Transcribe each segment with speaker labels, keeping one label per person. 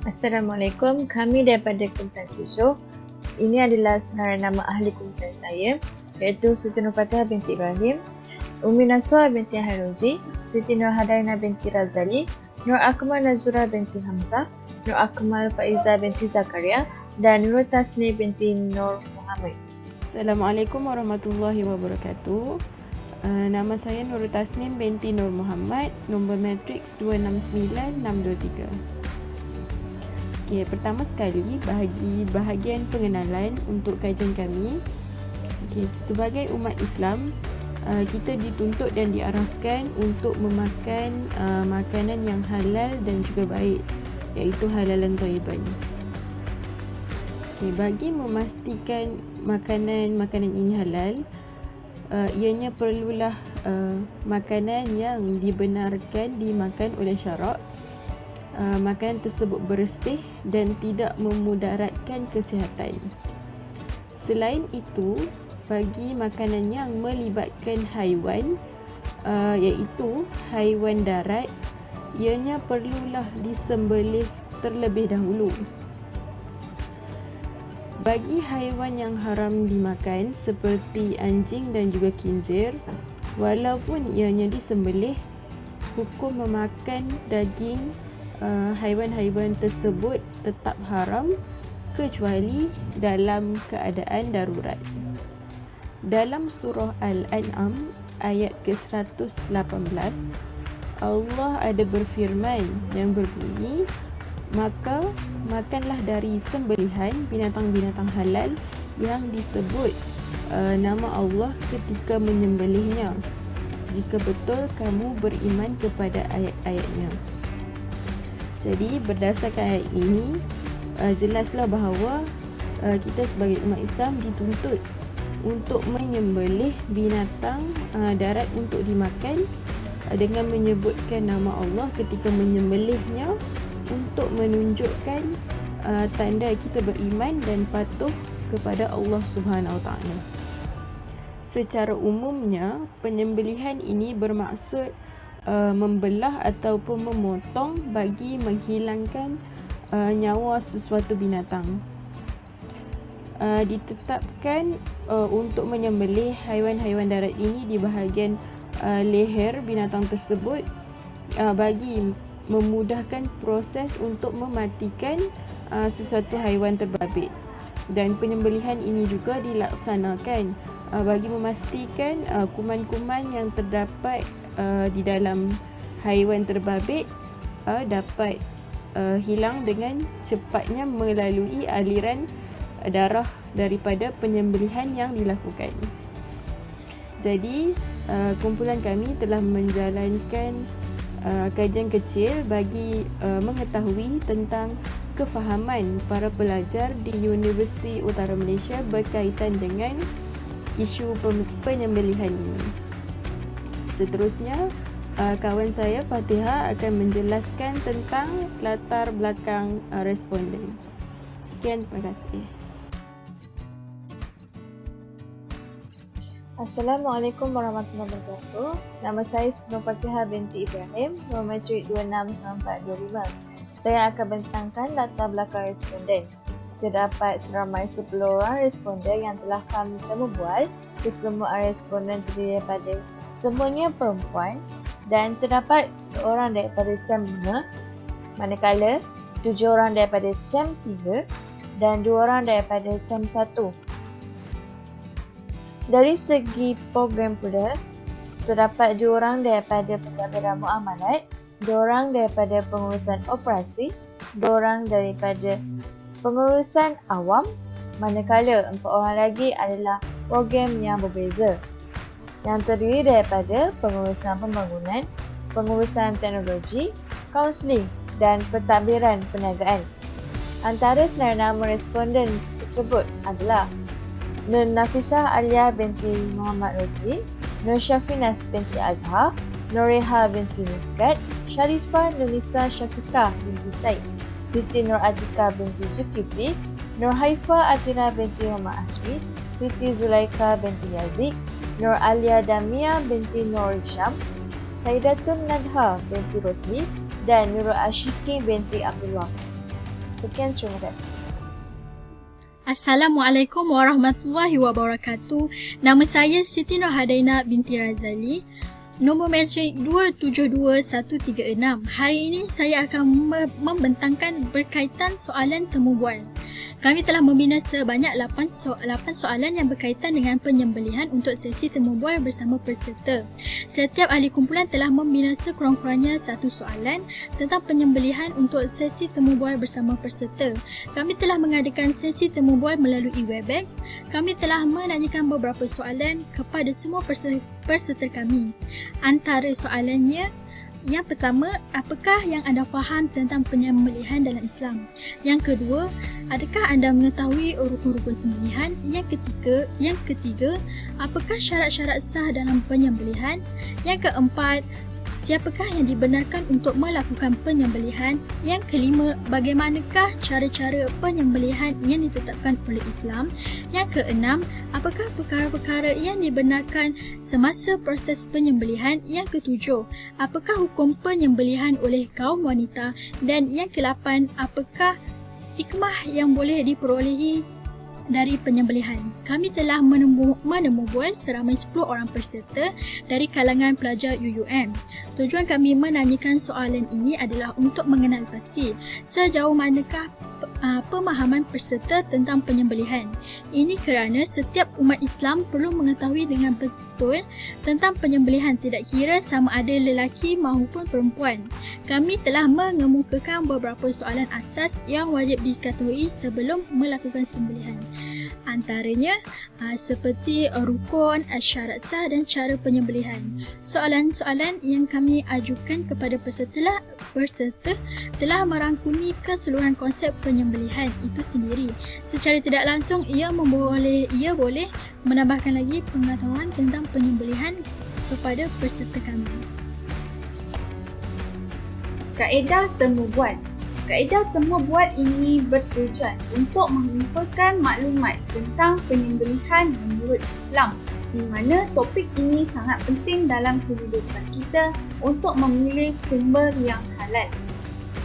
Speaker 1: Assalamualaikum, kami daripada Kuantan 7. Ini adalah senarai nama ahli Kuantan saya, iaitu Siti Nurfatihah binti Ibrahim, Umi Naswa binti Hairoji, Siti Nur Hadaina binti Razali, Nur Akmal Nazura binti Hamzah, Nur Akmal Faiza binti Zakaria, dan Nur Tasni binti Nur Muhammad.
Speaker 2: Assalamualaikum warahmatullahi wabarakatuh. Nama saya Nur Tasnim binti Nur Muhammad, nombor matriks 269623. Okey, pertama sekali bahagi bahagian pengenalan untuk kajian kami. Okey, sebagai umat Islam, kita dituntut dan diarahkan untuk memakan makanan yang halal dan juga baik, iaitu halalan thayyiban. Okay, bagi memastikan makanan ini halal, ianya perlulah makanan yang dibenarkan dimakan oleh syarak. Makanan tersebut bersih dan tidak memudaratkan kesihatan. Selain itu, bagi makanan yang melibatkan haiwan, iaitu haiwan darat, ianya perlulah disembelih terlebih dahulu. Bagi haiwan yang haram dimakan seperti anjing dan juga khinzir, walaupun ianya disembelih, hukum memakan daging haiwan-haiwan tersebut tetap haram kecuali dalam keadaan darurat. Dalam surah Al-An'am ayat ke-118, Allah ada berfirman yang berbunyi, maka makanlah dari sembelihan binatang-binatang halal yang disebut nama Allah ketika menyembelihnya, jika betul kamu beriman kepada ayat-ayatnya. Jadi berdasarkan ayat ini, jelaslah bahawa kita sebagai umat Islam dituntut untuk menyembelih binatang darat untuk dimakan dengan menyebutkan nama Allah ketika menyembelihnya, untuk menunjukkan tanda kita beriman dan patuh kepada Allah Subhanahu Wa Taala. Secara umumnya, penyembelihan ini bermaksud membelah ataupun memotong bagi menghilangkan nyawa sesuatu binatang. Ditetapkan untuk menyembelih haiwan-haiwan darat ini di bahagian leher binatang tersebut bagi memudahkan proses untuk mematikan sesuatu haiwan terbabit. Dan penyembelihan ini juga dilaksanakan bagi memastikan kuman-kuman yang terdapat di dalam haiwan terbabit dapat hilang dengan cepatnya melalui aliran darah daripada penyembelihan yang dilakukan. Jadi, kumpulan kami telah menjalankan kajian kecil bagi mengetahui tentang kefahaman para pelajar di Universiti Utara Malaysia berkaitan dengan isu penyembelihan ini. Seterusnya, kawan saya Fatihah akan menjelaskan tentang latar belakang responden. Sekian, terima kasih.
Speaker 1: Assalamualaikum warahmatullahi wabarakatuh. Nama saya Siti Nurfatihah binti Ibrahim, nombor matrik 269425. Saya akan bentangkan latar belakang responden. Terdapat seramai 10 orang responden yang telah kami bual. Kesemua responden terdiri daripada semuanya perempuan dan terdapat seorang daripada SEM 5, manakala 7 orang daripada SEM 3 dan 2 orang daripada SEM 1. Dari segi program pula, terdapat 2 orang daripada pentadbiran muamalat, 2 orang daripada pengurusan operasi, 2 orang daripada pengurusan awam, manakala 4 orang lagi adalah program yang berbeza, yang terdiri daripada pengurusan pembangunan, pengurusan teknologi, kaunseling dan pentadbiran perniagaan. Antara senarai nama responden tersebut adalah Nur Nafisah Alia binti Muhammad Rosli, Nur Syafinas binti Azhar, Nur Reha binti Miskat, Sharifah Nurisa Syafiqah binti Said, Siti Nur Atika binti Zulkifli, Nur Haifah Atira binti Muhammad Asri, Siti Zulaika binti Yazid, Nur Alia Damia binti Nur Hisham, Saidatun Nadha binti Rosli dan Nurul Ashiki binti Abdullah. Sekian, terima kasih.
Speaker 3: Assalamualaikum warahmatullahi wabarakatuh. Nama saya Siti Nurhadaina binti Razali. Nombor matrik 272136. Hari ini saya akan membentangkan berkaitan soalan temu bual. Kami telah membina sebanyak 8 soalan yang berkaitan dengan penyembelihan untuk sesi temu bual bersama peserta. Setiap ahli kumpulan telah membina sekurang-kurangnya 1 soalan tentang penyembelihan untuk sesi temu bual bersama peserta. Kami telah mengadakan sesi temu bual melalui Webex. Kami telah menanyakan beberapa soalan kepada semua peserta kami. Antara soalannya, yang pertama, apakah yang anda faham tentang penyembelihan dalam Islam? Yang kedua, adakah anda mengetahui rukun-rukun sembelihan? Yang ketiga, apakah syarat-syarat sah dalam penyembelihan? Yang keempat, siapakah yang dibenarkan untuk melakukan penyembelihan? Yang kelima, bagaimanakah cara-cara penyembelihan yang ditetapkan oleh Islam? Yang keenam, apakah perkara-perkara yang dibenarkan semasa proses penyembelihan? Yang ketujuh, apakah hukum penyembelihan oleh kaum wanita? Dan yang ke-8, apakah hikmah yang boleh diperolehi dari penyembelihan? Kami telah menemubual seramai 10 orang peserta dari kalangan pelajar UUM. Tujuan kami menanyakan soalan ini adalah untuk mengenal pasti sejauh manakah pemahaman peserta tentang penyembelihan. Ini kerana setiap umat Islam perlu mengetahui dengan betul tentang penyembelihan, tidak kira sama ada lelaki maupun perempuan. Kami telah mengemukakan beberapa soalan asas yang wajib diketahui sebelum melakukan sembelihan. Antaranya seperti rukun, syarat sah dan cara penyembelihan. Soalan-soalan yang kami ajukan kepada peserta telah merangkumi keseluruhan konsep penyembelihan itu sendiri. Secara tidak langsung, ia boleh menambahkan lagi pengetahuan tentang penyembelihan kepada peserta kami.
Speaker 4: Kaedah temu bual. Kaedah temu bual ini bertujuan untuk mengumpulkan maklumat tentang penyembelihan menurut Islam, di mana topik ini sangat penting dalam kehidupan kita untuk memilih sumber yang halal.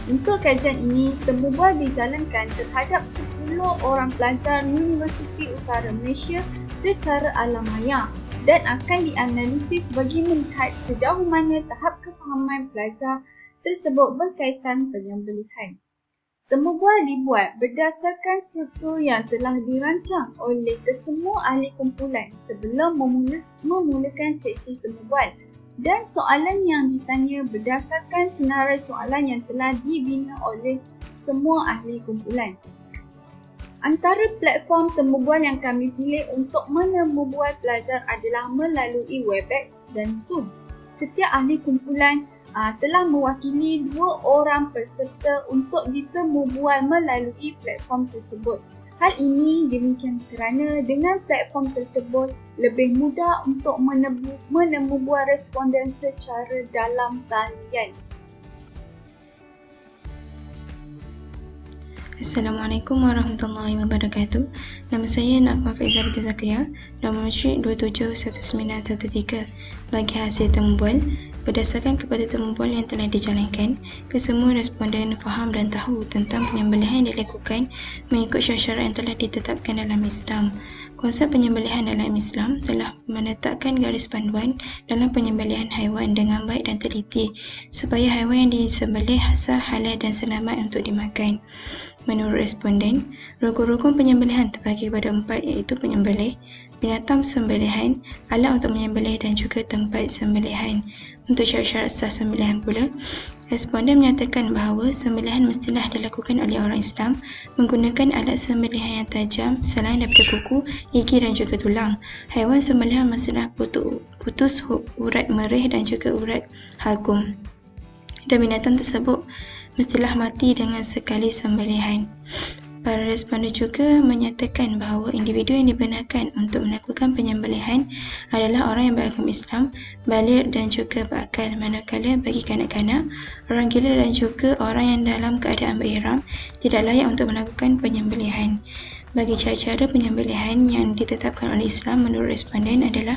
Speaker 4: Untuk kajian ini, temu bual dijalankan terhadap 10 orang pelajar Universiti Utara Malaysia secara alam maya dan akan dianalisis bagi melihat sejauh mana tahap kefahaman pelajar tersebut berkaitan penyembelihan. Temu bual dibuat berdasarkan struktur yang telah dirancang oleh kesemua ahli kumpulan sebelum memulakan sesi temu bual, dan soalan yang ditanya berdasarkan senarai soalan yang telah dibina oleh semua ahli kumpulan. Antara platform temu bual yang kami pilih untuk menemu bual pelajar adalah melalui Webex dan Zoom. Setiap ahli kumpulan telah mewakili 2 orang peserta untuk ditemu bual melalui platform tersebut. Hal ini demikian kerana dengan platform tersebut lebih mudah untuk menemu bual responden secara dalam talian.
Speaker 5: Assalamualaikum warahmatullahi wabarakatuh. Nama saya Nakma Faizah binti Zakaria, nombor matrik 271913. Bagi hasil temu bual, berdasarkan kepada temu bual yang telah dijalankan, kesemua responden faham dan tahu tentang penyembelihan yang dilakukan mengikut syarat-syarat yang telah ditetapkan dalam Islam. Konsep penyembelihan dalam Islam telah menetapkan garis panduan dalam penyembelihan haiwan dengan baik dan teliti supaya haiwan yang disembelih sah, halal dan selamat untuk dimakan. Menurut responden, rukun-rukun penyembelihan terbagi pada 4, iaitu penyembelih, binatang sembelihan, alat untuk menyembelih dan juga tempat sembelihan. Untuk syarat-syarat sah sembelihan pula, responden menyatakan bahawa sembelihan mestilah dilakukan oleh orang Islam menggunakan alat sembelihan yang tajam selain daripada kuku, gigi dan juga tulang. Haiwan sembelihan mestilah putus urat merih dan juga urat halkum. Dan binatang tersebut mestilah mati dengan sekali sembelihan. Para responden juga menyatakan bahawa individu yang dibenarkan untuk melakukan penyembelihan adalah orang yang beragama Islam, baligh dan juga berakal, manakala bagi kanak-kanak, orang gila dan juga orang yang dalam keadaan berihram tidak layak untuk melakukan penyembelihan. Bagi cara-cara penyembelihan yang ditetapkan oleh Islam menurut responden adalah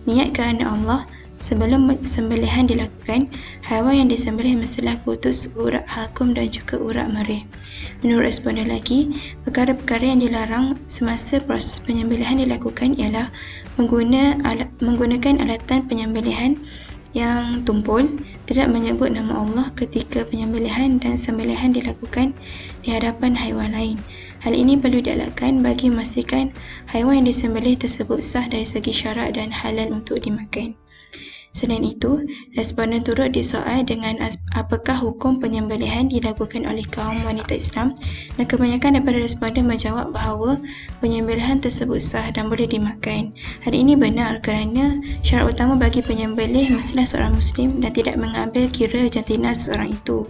Speaker 5: niat kerana Allah, Sebelum sembelihan dilakukan, haiwan yang disembelih mestilah putus urat halkum dan juga urat merih. Menurut responden lagi, perkara-perkara yang dilarang semasa proses penyembelihan dilakukan ialah menggunakan alatan penyembelihan yang tumpul, tidak menyebut nama Allah ketika penyembelihan dan sembelihan dilakukan di hadapan haiwan lain. Hal ini perlu dielakkan bagi memastikan haiwan yang disembelih tersebut sah dari segi syarak dan halal untuk dimakan. Selain itu, responden turut disoal dengan apakah hukum penyembelihan dilakukan oleh kaum wanita Islam, dan kebanyakan daripada responden menjawab bahawa penyembelihan tersebut sah dan boleh dimakan. Hal ini benar kerana syarat utama bagi penyembelih mestilah seorang Muslim dan tidak mengambil kira jantina seseorang itu.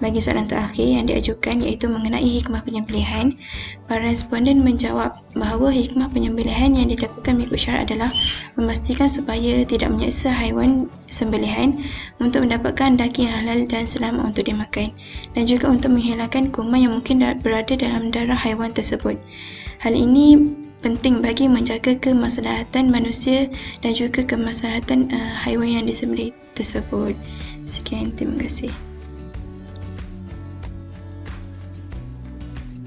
Speaker 5: Bagi soalan terakhir yang diajukan iaitu mengenai hikmah penyembelihan, para responden menjawab bahawa hikmah penyembelihan yang dilakukan mengikut syarat adalah memastikan supaya tidak menyeksa haiwan sembelihan untuk mendapatkan daging yang halal dan selamat untuk dimakan, dan juga untuk menghilangkan kuman yang mungkin berada dalam darah haiwan tersebut. Hal ini penting bagi menjaga kemaslahatan manusia dan juga kemaslahatan haiwan yang disembelih tersebut. Sekian, terima kasih.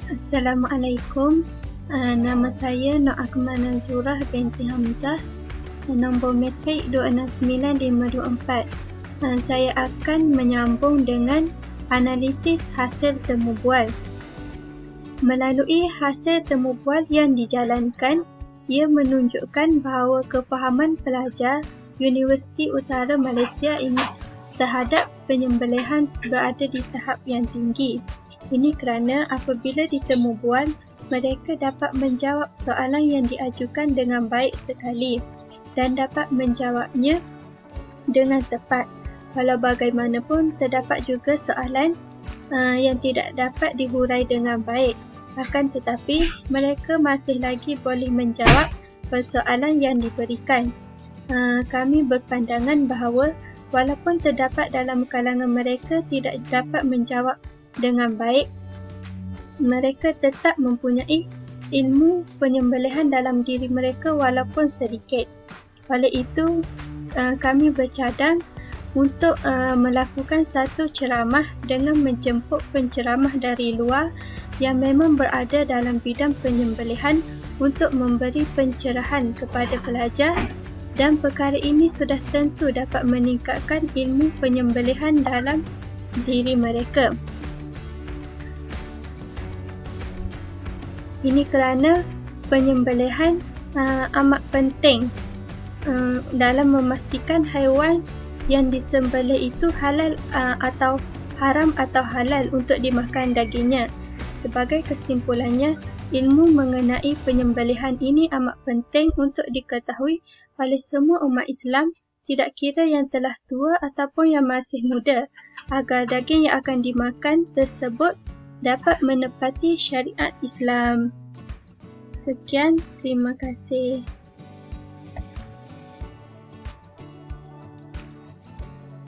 Speaker 6: Assalamualaikum. Nama saya Nur Akmal Nazurah binti Hamzah. Nombor metrik 269524. Saya akan menyambung dengan analisis hasil temubual. Melalui hasil temubual yang dijalankan, ia menunjukkan bahawa kefahaman pelajar Universiti Utara Malaysia ini terhadap penyembelihan berada di tahap yang tinggi. Ini kerana apabila ditemubual, mereka dapat menjawab soalan yang diajukan dengan baik sekali dan dapat menjawabnya dengan tepat. Walau bagaimanapun, terdapat juga soalan yang tidak dapat dihurai dengan baik. Akan tetapi, mereka masih lagi boleh menjawab persoalan yang diberikan. Kami berpandangan bahawa walaupun terdapat dalam kalangan mereka tidak dapat menjawab dengan baik, mereka tetap mempunyai ilmu penyembelihan dalam diri mereka walaupun sedikit. Oleh itu, kami bercadang untuk melakukan satu ceramah dengan menjemput penceramah dari luar yang memang berada dalam bidang penyembelihan untuk memberi pencerahan kepada pelajar, dan perkara ini sudah tentu dapat meningkatkan ilmu penyembelihan dalam diri mereka. Ini kerana penyembelihan amat penting dalam memastikan haiwan yang disembelih itu halal atau haram atau halal untuk dimakan dagingnya. Sebagai kesimpulannya, ilmu mengenai penyembelihan ini amat penting untuk diketahui oleh semua umat Islam, tidak kira yang telah tua ataupun yang masih muda, agar daging yang akan dimakan tersebut dapat menepati syariat Islam. Sekian, terima kasih.